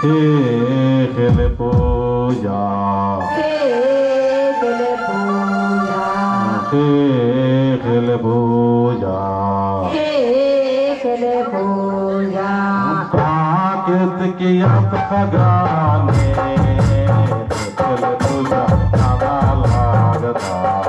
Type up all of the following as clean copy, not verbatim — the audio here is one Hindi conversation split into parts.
खेल पूजा खेल पूजा खेल पूजा खेल पूजा प्राकृत की खगाने खेल पूजा खाना लागता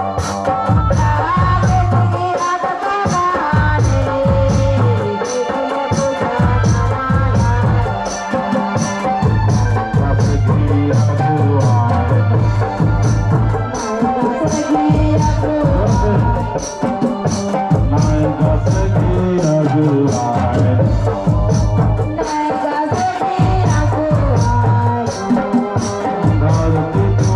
धरती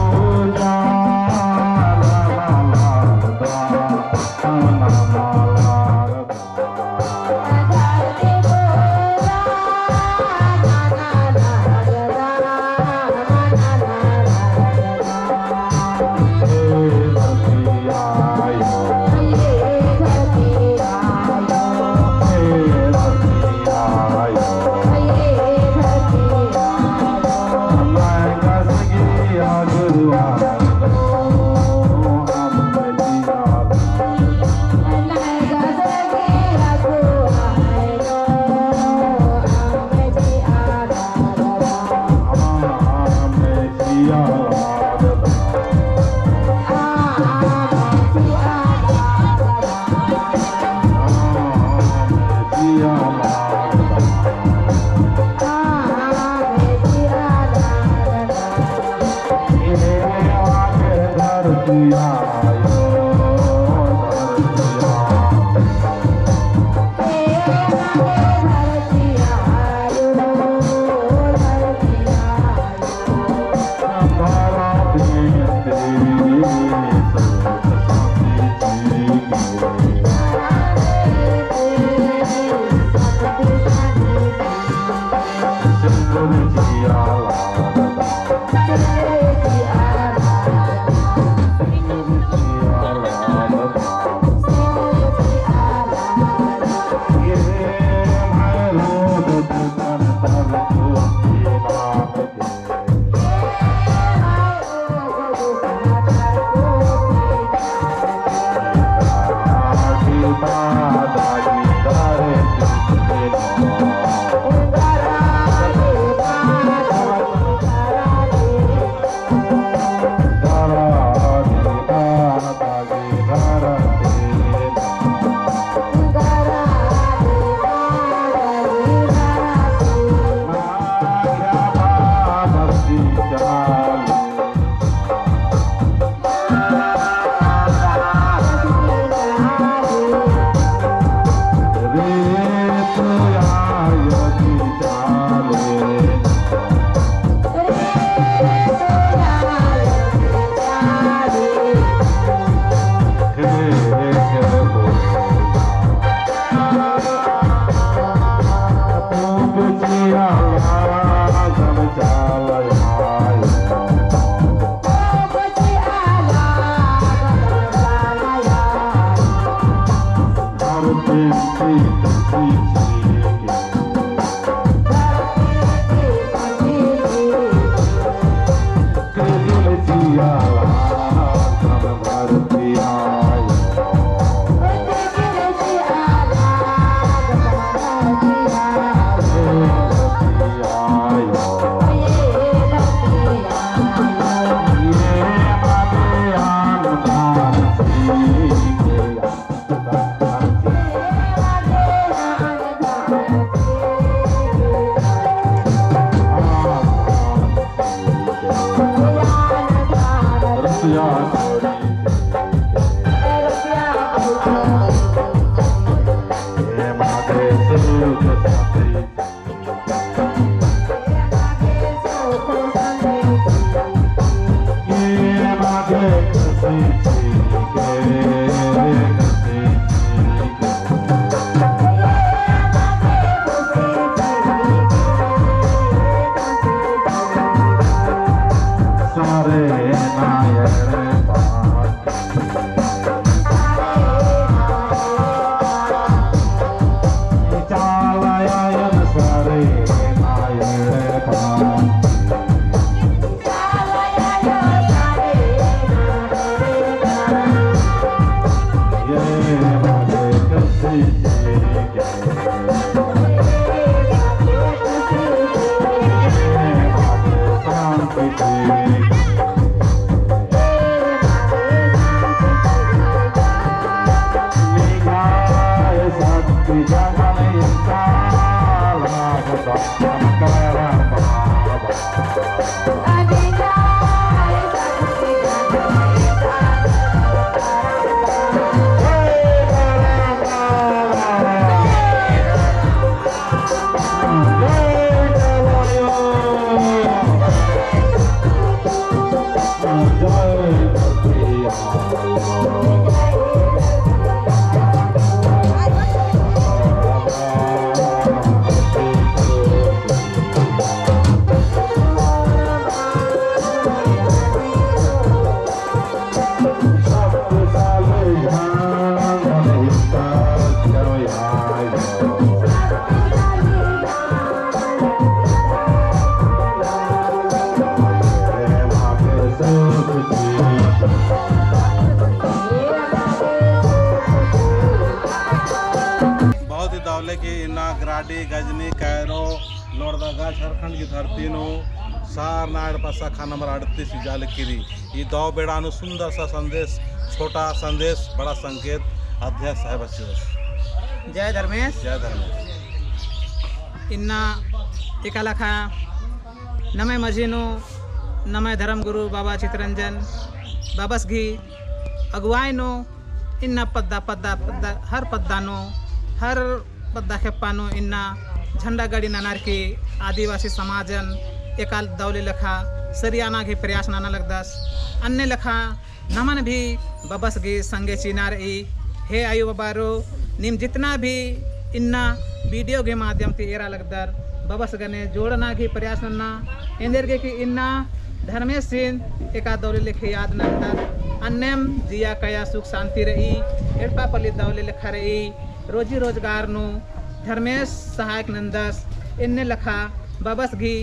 बगा झारखंड की धरती नो सारनाड़ पर शाखा नंबर 38 जाल किरी ये दो बेड़ा नु सुंदर सा संदेश, छोटा संदेश बड़ा संकेत अध्यक्ष साहेब अच्छे जय धर्मेश जय धर्मेश इन्ना एकालखा नमे मजीनो नमे धर्म गुरु बाबा चितरंजन बाबस घी अगुवाई नो इन्ना पद्दा पद्दा पद्दा हर पद्दा नो हर पद्दा खेप्पानो इन्ना झंडा गड़ी नानार की आदिवासी समाजन एकाल दौले लखा सरियाना के प्रयास नाना लगदस अन्य लखा नमन भी बबस गे संगे चिनार ई हे आयु बाबारो निम जितना भी इन्ना वीडियो के माध्यम से एरा लगदर बबस गने जोड़ना की प्रयास नन्ना इंदर के कि इन्ना धर्मेश सिंह एका दौले लेखे याद नंदर अन्यम जिया कया सुख शांति रही एड़पा पल्ली दौले लेखा रही रोजी रोजगार नु धर्मेश सहायक नंदस इन्ने लखा बबस घी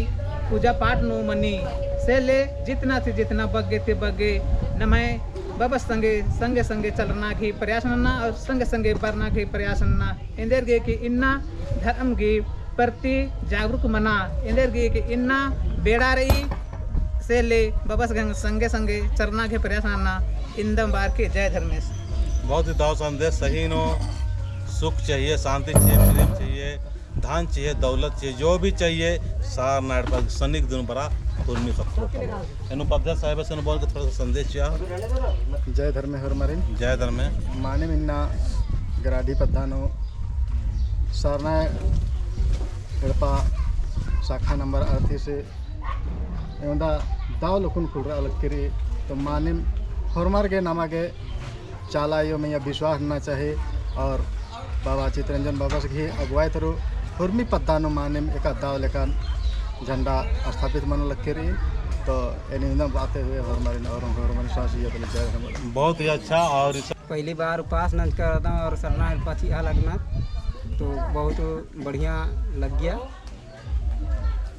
पूजा पाठ नु मनी से ले जितना से जितना बगे ते बगे नमय बबस संगे संगे संगे चलना घी प्रयास नन्ना और संगे संगे बरना घी प्रयास नन्ना इंदर गे कि इन्ना धर्म घी प्रति जागरूक मना इंदर गे कि इन्ना बेड़ा रही से ले बबस गंग संगे संगे चरना के प्रयास नन्ना इंदम बार के जय धर्मेश। बहुत ही दाव संदेश सही नो सुख चाहिए, शांति चाहिए, प्रेम चाहिए, धन चाहिए, दौलत चाहिए, जो भी चाहिए सार नाड़ पर सनिक दिन बड़ा उर्मी सकते एनु पद्धत साहेब से बोल के थोड़ा सा संदेश या जय धर्मे हरमरिन जय धर्म में माने मिन्ना गराडी पद्दानो सरना एड़पा शाखा नंबर 38 से एवंदा दाव लकुन खुलरा अलग करी तो माने हरमर के नामा के चाला यो में विश्वास ना चाहे और बाबा चितरंजन बाबा से घी अगुवाई थरो हुर्मी पद्दानो माने एक दाव लेकर झंडा स्थापित मन लग करी तो एनिंदा बातें हुए हरमरिन और शासी जय बहुत ही अच्छा। और पहली बार उपास नंद कर रहा था और सरना पाछी लगना तो बहुत बढ़िया लग गया।